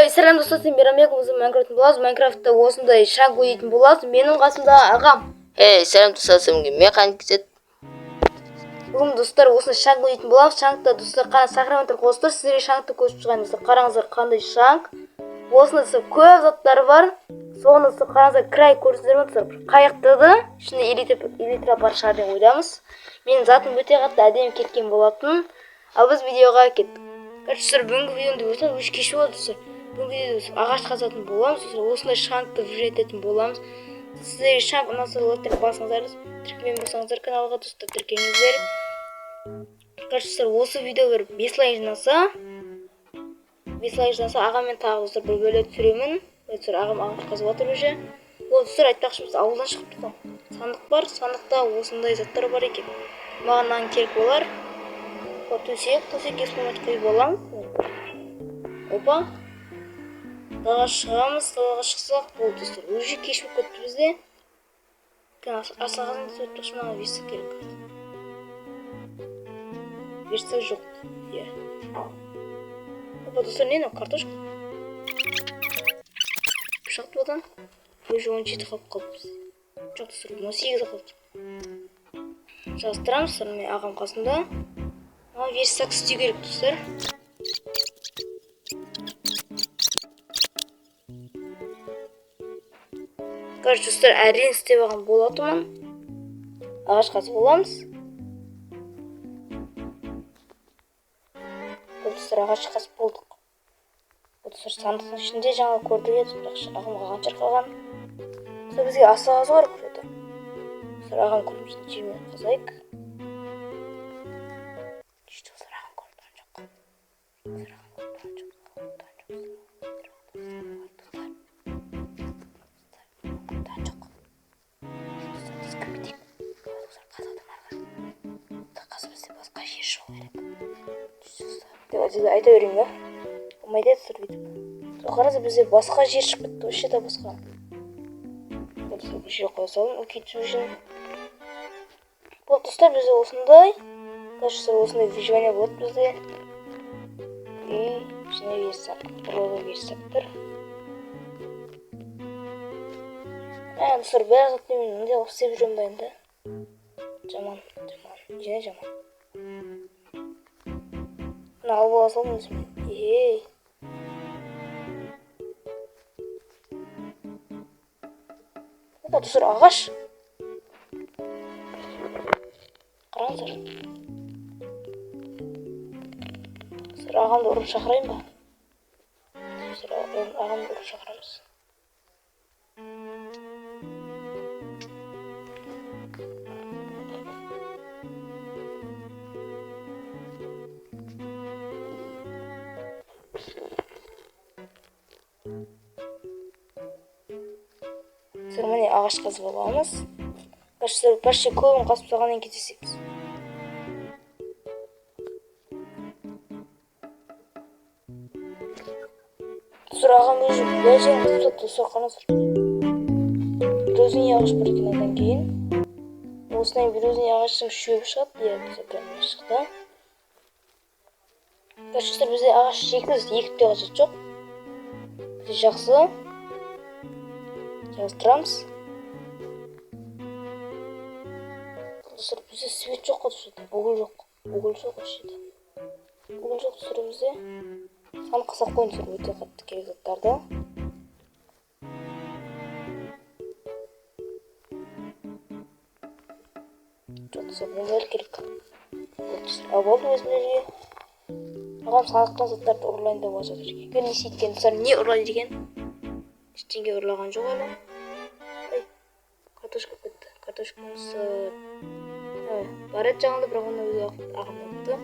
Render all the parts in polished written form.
Сәлем достар, сен Мейрамбек, өзім Майнкрафттың боласыз. Майнкрафтта осындай шаг ойнайтын боласыз. Менің қасымда ағам. Сәлем достар, сізге механик деді. Бүгін достар осындай шаг ойнайтын боламыз. Шаңда достар қана сақырамын қосылыр. Сіздерге шаңды көшіп шығайын достар. Қараңыздар қандай шаң. Осында достар көп заттар бар. Соны достар қараңыздар, край көрсіздер ме достар? Қайықтыды ішінде элитра бар шығар деп ойдамыз. Менің затым өте қатты әдемі кеткен болатын. Ал біз видеоға кеттік. Достар, бүгінгі видеомды достар өш кеш болды достар. Бүгінгі видеода ағаш қазатын боламыз достар. Осындай шаңды жүрететін боламыз. Сіздерге шаң ұнаса лайк басыңыздар. Тіркелмеген болсаңыздар каналға достар тіркеліңіздер. Достар, осы видео бір 5 лайк жинаса, ағаммен тағы достар бір бөлек түсіремін. Достар, ағам ағаш қазып жатыр уже. Ол достар айтпақшы, біз ауылдан шығып тұрдық. Сандық бар, сандықта осындай заттар бар екен. Маған нан керек болар. Төсек кеспен қойып боламыз. Опа. Далаға шығамыз, далаға шықсақ болды достар. Уже кеш болып кетті бізде. Асығазын сөйтпекші маған версек керек. Версек жоқ. Опа достар, не мынау картошка? Шақты одан. Уже 17 қалып қалыппыз. Жоқ достар, 18 қалыппыз. Жастырамыз достар, мен ағам қасында. Маған версек істеу керек достар. Короче, достар, әрең істеп алған болатымын. Ағаш қазып боламыз. Достар, ағаш қазып болдық. Достар, сандықтың ішінде жаңа көрдік еді. Ағамға қанша қалған. Достар, бізге аса қазу бар көреді. Достар, ағам көрмесін жеме қазайық. Достар, ағам көрдіған жоқ. Достар, ағам көрдіған жоқ. Айта берейін ба? Олмайды еді тұр бүйтіп. Қараса бізде басқа жер шығып кетті. Вообще да басқа. Бұл жер қоя салын, кетсу үшін. Бұл достар бізде осындай. Достар, осындай выживание болады бізде. И ішіне версек. Бұрылы версектір. Достар, бәрі заттың мен мұндай қып істеп жүрем байын да. Жаман. Жене жаман. Алып ала салдым өзіме. Опа, достар, ағаш. Қараңыздар. Достар, ағамды ұрып шақырайын ба? Достар, ағамды ұрып шақырамыз. Міне ағаш қазып аламыз. Достар, почти көбін қазып салғаннан кейін кездесеміз. Достар, ағам өзі бәжен қазып салды. Достар, қараңыздар. Бірозіне ағаш бар екен одан кейін. Осынан бірозіне ағаштың шөбі шығады. Достар, прям шықты. Достар, бізде ағаш шексіз, екіпте қажет жоқ. Біз жақсы. Жаздырамыз. Достар, бізде свет жоқ қой. Угол жоқ. Угол жоқ өшеді. Угол жоқ достар бізде. Сан қасақ қойын достар, өте қатты керек заттарды. Жоқ достар, бұндар керек. Ал болды өзімдерге. Ағам сандықтан заттарды ұрлайын деп жатыр екен. Не істейді достар, не ұрлайды екен? Ештеңе ұрлаған жоқ әлі. Картошка кетті. Картошкамыз бар еді жаңында, бірақ оны өзі ағам алыпты.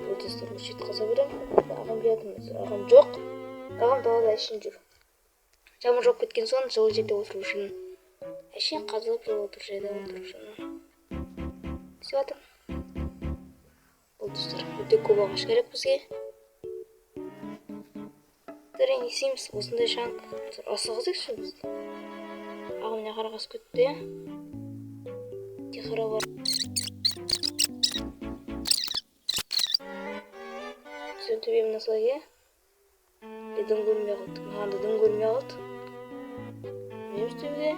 Ол достар, осы жерді қаза берем. Ағам келеді, ағам жоқ. Ағам далада әшейін жүр. Жаман жоқ кеткен соң жылы жерде отыру үшін. Әшейін қазып отыр жерде отыру үшін. Істеп жатыр. Ол достар, өте көп ағаш керек бізге. Не істейміз? Осындай шаң асығызық ше біз. Ағам не қарағас көтті. Тихара бар. Сен төбемін асылай. дым көрмей қалды. Маған да дым көрмей қалды. Не істеуге?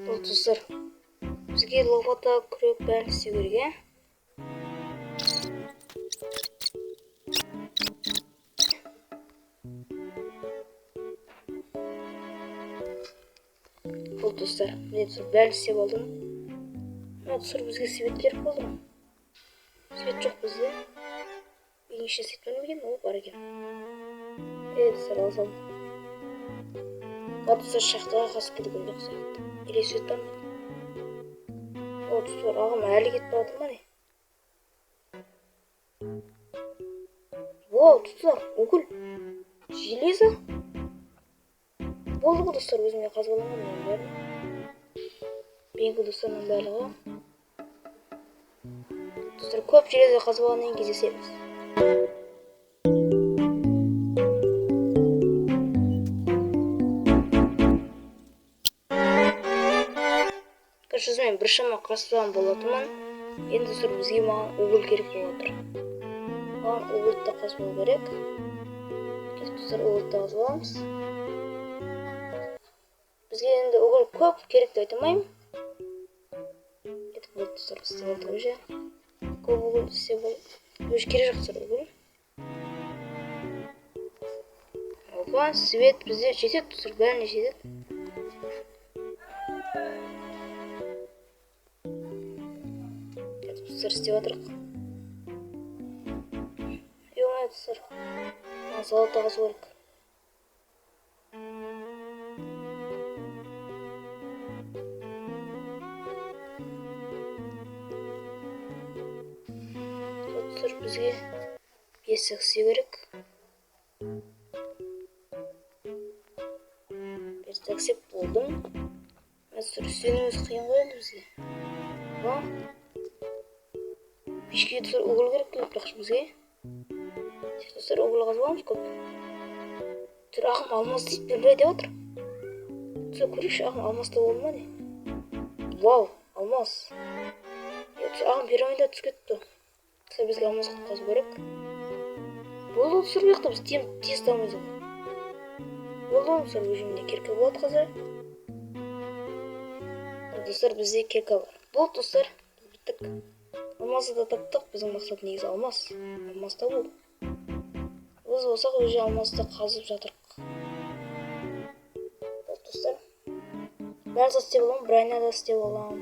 Бұл достар, бізге лопата, күрек бәрін істеу керек, ә? Бұл достар, мен бәрін істеп алдым. Достар, бізге свет керек болды ғой. Свет жоқ бізде. Неше свет бар екен? Ол бар екен. Достар, алсам. Достар, шахтаға қасып кеткен жоқ сияқты. Или свет бар ма? Достар, ағым әлі кетіп жатыр ма не? Вау, достар, уголь. Железо. Болды ғой достар, өзіме қазбаланған оның бәрі. Бенгі достарының барлығы. Достар, көп железо қазбаланнан кейін кездесеміз. Мен біршама қарастырған болатынмын. Енді достар, бізге маған уголь керек болып отыр. Маған угольді қазбалау керек. Достар, угольді қазбаламыз. Бізге енді уголь көп керек деп айта алмаймын. Болды достар, істеп алдық уже. Көп уголь істеп алдық. Уже керек жоқ достар, уголь. Опа, свет бізде жетеді достар, бәріне жетеді. Достар, істеп жатырық. Ё-моё, достар. Золото қазу керек. Достар, бізге 5 такси керек. 5 такси болдым. Достар, үстеніміз қиын ғой енді бізге. Ба? Пешке достар, уголь керек деп бірақ бізге. Достар, уголь қазбаламыз көп. Достар, ағым алмас дейді бермей деп отыр. Достар, көрейікші, ағым алмаста болды ма не? Вау, алмас. Достар, ағым пирамида түсіп кетті. Достар, бізге алмас қазу керек. Болды достар, бұл жақта біз тез дамыз ғой. Болды достар, өзімде керке болады қазір. Достар, бізде керке бар. Болды достар, біттік. Алмасты да таптық, біздің мақсат негізі алмас. Алмас табу. Біз болсақ уже алмасты қазып жатырық. Достар, бәрін істеп аламын, брайна да істеп аламын.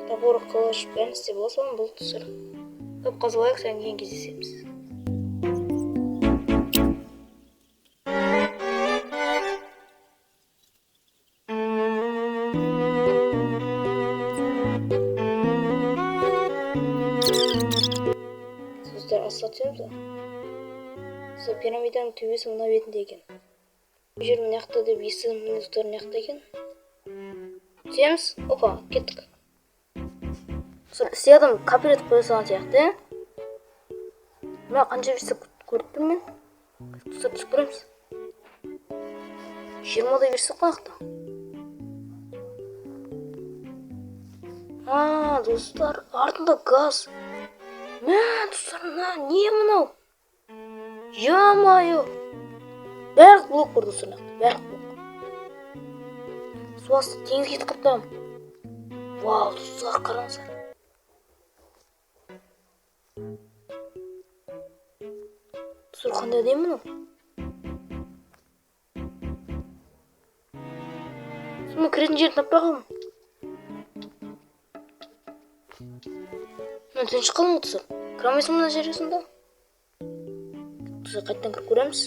Топор, қылыш, бәрін істеп аласам, бұл достар. Көп қазбалайық, содан кейін кездесеміз. Достар, асыға түсеміз ба? Достар, пирамиданың төбесі мына бетінде екен. Бұл жер мына жақта деп естідім, міне достар, мына жақта екен. Түсеміз? Опа, кеттік. Достар, істей адам копировать қоя салған сияқты. Мына қанша берсе көріп тұрмын мен. Достар, түсіп көреміз. 20-да берсе қонақта. Достар, артында газ. Мә, достар, не мынау? Ё-моё! Бәрі блок бар достар, бәрі блок. Су асты теңіз кетіп қаптам. Вау, достар, қараңыздар. Достар, қандай деймін мынау? Сонда кіретін жерін таппай қалдым. Мен түнші қалдым ғой достар. Кіре алмайсың мына жерге сонда? Достар, қайттан кіріп көреміз.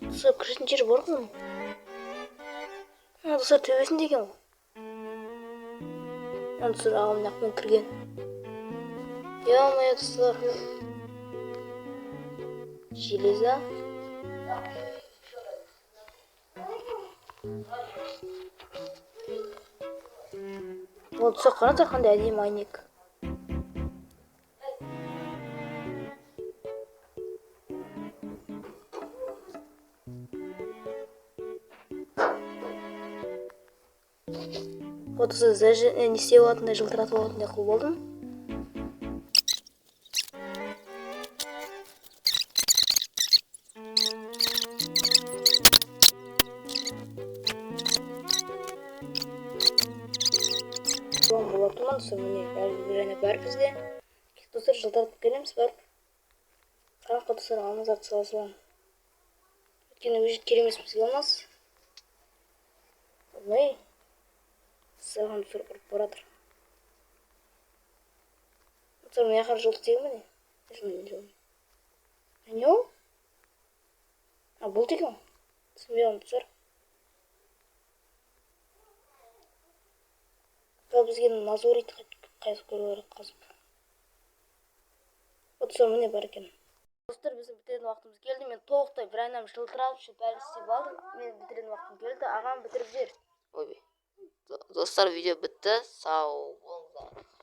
Достар, кіретін жері бар ғой. Достар, төбесінде екен ғой. Достар, ағым нақпен кірген. Ё-моё, достар. Железо. Вот достар, қараңыздар қандай әдемі айнек. фотосы не істеп алатындай жылтыратып алатындай қылып болдым. Болатынмын, сол міне бәрі бізде. Достар жылтыратып келеміз барып. Қанқа достар алмазарды сала саламын. Өйткені өжет керемес бізге алмаз. Олай. Саған ұрып баратыр. Достар мына жаққа жолды тегі міне. Не ол? Бұл деген. Түсінбеймін достар. Бізге мазурит қайсы көріп қазып. Достар міне бар екен. Достар, біздің бітіретін уақытымыз келді. Мен толықтай бір айнам жылтыратып жүріп бәрін істеп алдым. Мен бітіретін уақытым келді. Ағам бітіріп жібер. Достар, видео бітті. Сау болыңыздар.